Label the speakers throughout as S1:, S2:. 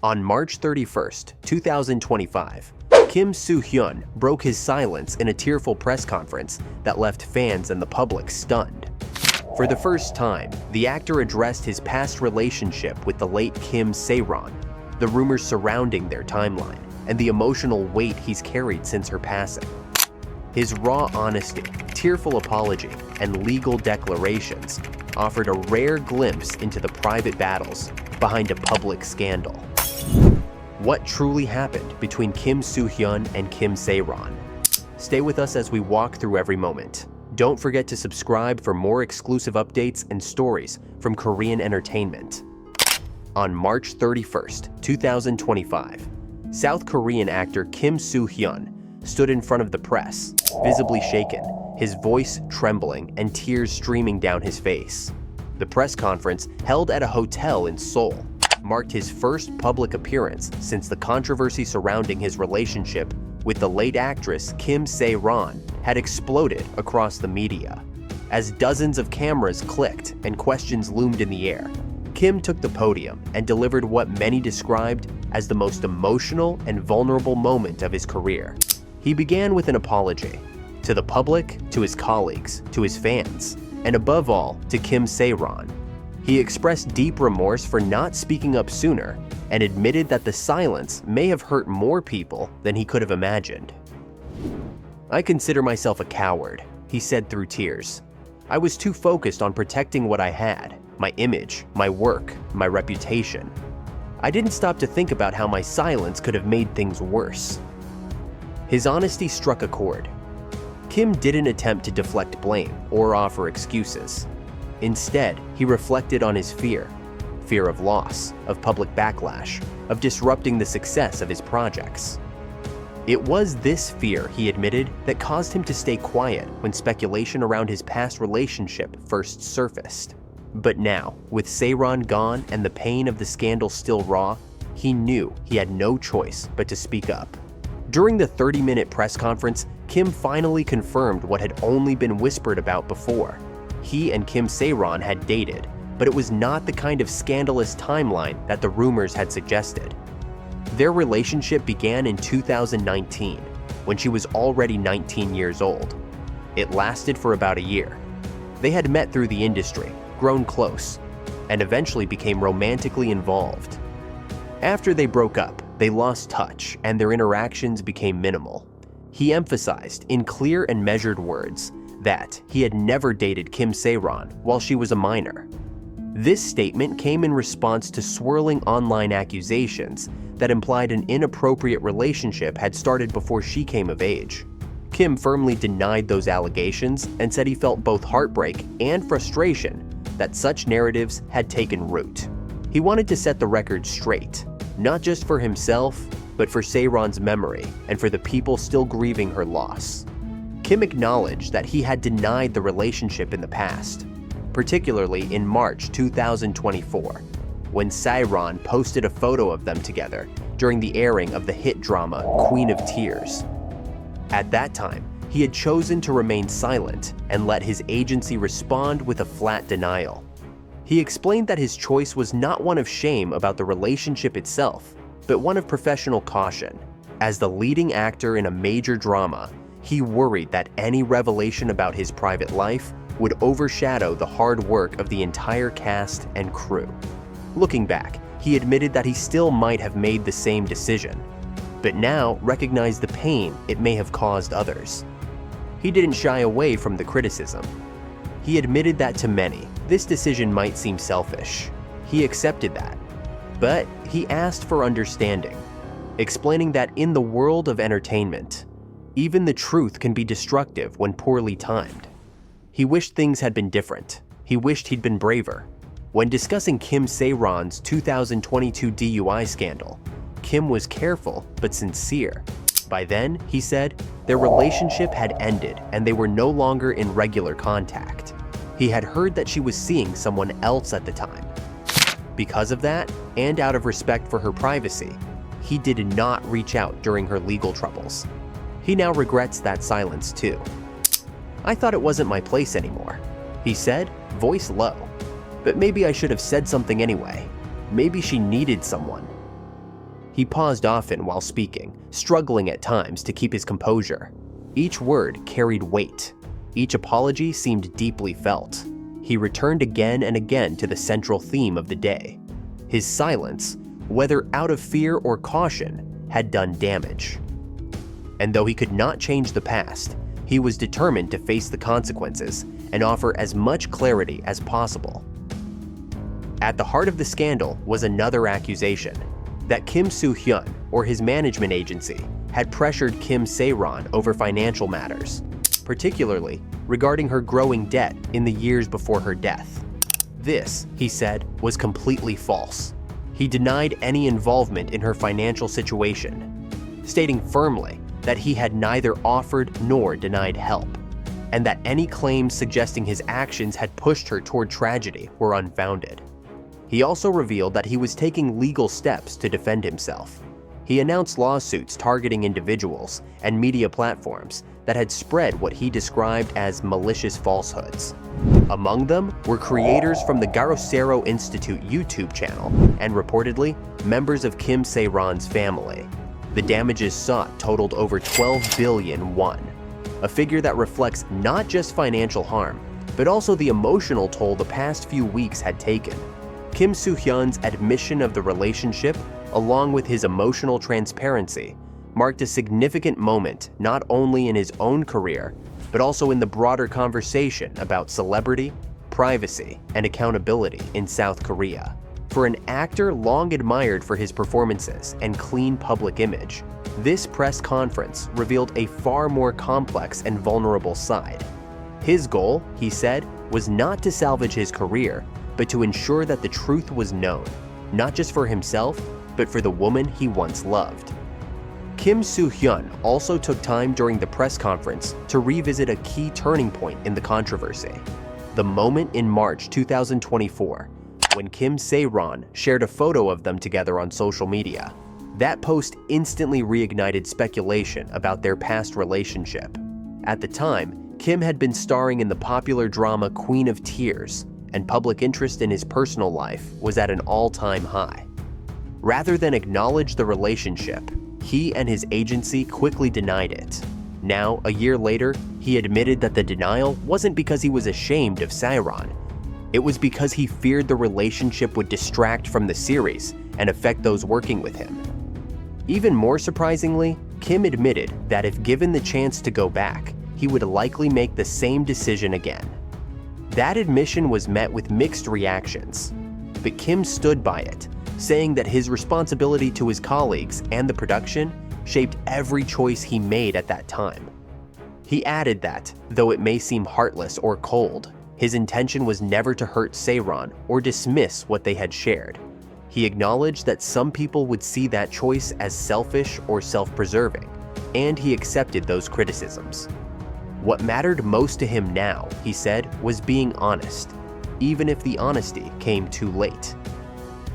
S1: On March 31st, 2025, Kim Soo Hyun broke his silence in a tearful press conference that left fans and the public stunned. For the first time, the actor addressed his past relationship with the late Kim Soo Hyun, the rumors surrounding their timeline, and the emotional weight he's carried since her passing. His raw honesty, tearful apology, and legal declarations offered a rare glimpse into the private battles behind a public scandal. What truly happened between Kim Soo Hyun and Kim Soo Hyun? Stay with us as we walk through every moment. Don't forget to subscribe for more exclusive updates and stories from Korean entertainment. On March 31st, 2025, South Korean actor Kim Soo Hyun stood in front of the press, visibly shaken, his voice trembling and tears streaming down his face. The press conference, held at a hotel in Seoul, marked his first public appearance since the controversy surrounding his relationship with the late actress Kim Soo Hyun had exploded across the media. As dozens of cameras clicked and questions loomed in the air, Kim took the podium and delivered what many described as the most emotional and vulnerable moment of his career. He began with an apology to the public, to his colleagues, to his fans, and above all, to Kim Soo Hyun. He expressed deep remorse for not speaking up sooner and admitted that the silence may have hurt more people than he could have imagined. "I consider myself a coward," he said through tears. "I was too focused on protecting what I had, my image, my work, my reputation. I didn't stop to think about how my silence could have made things worse." His honesty struck a chord. Kim didn't attempt to deflect blame or offer excuses. Instead, he reflected on his fear of loss, of public backlash, of disrupting the success of his projects. It was this fear, he admitted, that caused him to stay quiet when speculation around his past relationship first surfaced. But now, with Soo Hyun gone and the pain of the scandal still raw, he knew he had no choice but to speak up. During the 30-minute press conference, Kim finally confirmed what had only been whispered about before. He and Kim Soo Hyun had dated, but it was not the kind of scandalous timeline that the rumors had suggested. Their relationship began in 2019, when she was already 19 years old. It lasted for about a year. They had met through the industry, grown close, and eventually became romantically involved. After they broke up, they lost touch and their interactions became minimal. He emphasized, in clear and measured words, that he had never dated Kim Soo Hyun while she was a minor. This statement came in response to swirling online accusations that implied an inappropriate relationship had started before she came of age. Kim firmly denied those allegations and said he felt both heartbreak and frustration that such narratives had taken root. He wanted to set the record straight, not just for himself, but for Soo Hyun's memory and for the people still grieving her loss. Kim acknowledged that he had denied the relationship in the past, particularly in March 2024, when Soo Hyun posted a photo of them together during the airing of the hit drama Queen of Tears. At that time, he had chosen to remain silent and let his agency respond with a flat denial. He explained that his choice was not one of shame about the relationship itself, but one of professional caution. As the leading actor in a major drama, he worried that any revelation about his private life would overshadow the hard work of the entire cast and crew. Looking back, he admitted that he still might have made the same decision, but now recognized the pain it may have caused others. He didn't shy away from the criticism. He admitted that to many, this decision might seem selfish. He accepted that, but he asked for understanding, explaining that in the world of entertainment, even the truth can be destructive when poorly timed. He wished things had been different. He wished he'd been braver. When discussing Kim Soo Hyun's 2022 DUI scandal, Kim was careful but sincere. By then, he said, their relationship had ended and they were no longer in regular contact. He had heard that she was seeing someone else at the time. Because of that, and out of respect for her privacy, he did not reach out during her legal troubles. He now regrets that silence too. "I thought it wasn't my place anymore," he said, voice low. "But maybe I should have said something anyway. Maybe she needed someone." He paused often while speaking, struggling at times to keep his composure. Each word carried weight. Each apology seemed deeply felt. He returned again and again to the central theme of the day. His silence, whether out of fear or caution, had done damage. And though he could not change the past, he was determined to face the consequences and offer as much clarity as possible. At the heart of the scandal was another accusation, that Kim Soo Hyun, or his management agency, had pressured Kim Se-ron over financial matters, particularly regarding her growing debt in the years before her death. This, he said, was completely false. He denied any involvement in her financial situation, stating firmly that he had neither offered nor denied help, and that any claims suggesting his actions had pushed her toward tragedy were unfounded. He also revealed that he was taking legal steps to defend himself. He announced lawsuits targeting individuals and media platforms that had spread what he described as malicious falsehoods. Among them were creators from the Garosero Institute YouTube channel and reportedly members of Kim Se-ron's family. The damages sought totaled over 12 billion won, a figure that reflects not just financial harm, but also the emotional toll the past few weeks had taken. Kim Soo Hyun's admission of the relationship, along with his emotional transparency, marked a significant moment not only in his own career, but also in the broader conversation about celebrity, privacy, and accountability in South Korea. For an actor long admired for his performances and clean public image, this press conference revealed a far more complex and vulnerable side. His goal, he said, was not to salvage his career, but to ensure that the truth was known, not just for himself, but for the woman he once loved. Kim Soo Hyun also took time during the press conference to revisit a key turning point in the controversy, the moment in March 2024, when Kim Se-ron shared a photo of them together on social media. That post instantly reignited speculation about their past relationship. At the time, Kim had been starring in the popular drama Queen of Tears, and public interest in his personal life was at an all-time high. Rather than acknowledge the relationship, he and his agency quickly denied it. Now, a year later, he admitted that the denial wasn't because he was ashamed of Se-ron. It was because he feared the relationship would distract from the series and affect those working with him. Even more surprisingly, Kim admitted that if given the chance to go back, he would likely make the same decision again. That admission was met with mixed reactions, but Kim stood by it, saying that his responsibility to his colleagues and the production shaped every choice he made at that time. He added that, though it may seem heartless or cold, his intention was never to hurt Se-ron or dismiss what they had shared. He acknowledged that some people would see that choice as selfish or self-preserving, and he accepted those criticisms. What mattered most to him now, he said, was being honest, even if the honesty came too late.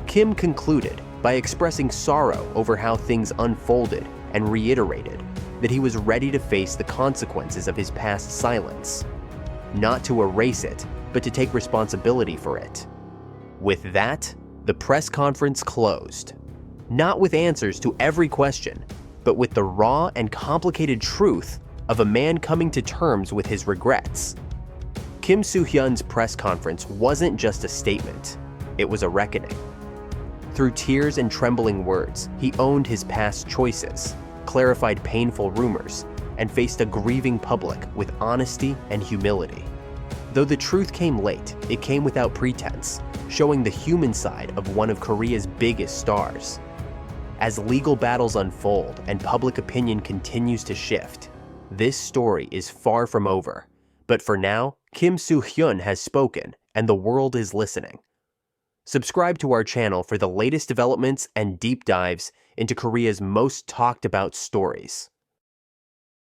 S1: Kim concluded by expressing sorrow over how things unfolded and reiterated that he was ready to face the consequences of his past silence, not to erase it, but to take responsibility for it. With that, the press conference closed, not with answers to every question, but with the raw and complicated truth of a man coming to terms with his regrets. Kim Soo Hyun's press conference wasn't just a statement, it was a reckoning. Through tears and trembling words, he owned his past choices, clarified painful rumors, and faced a grieving public with honesty and humility. Though the truth came late, it came without pretense, showing the human side of one of Korea's biggest stars. As legal battles unfold and public opinion continues to shift, this story is far from over. But for now, Kim Soo Hyun has spoken, and the world is listening. Subscribe to our channel for the latest developments and deep dives into Korea's most talked about stories.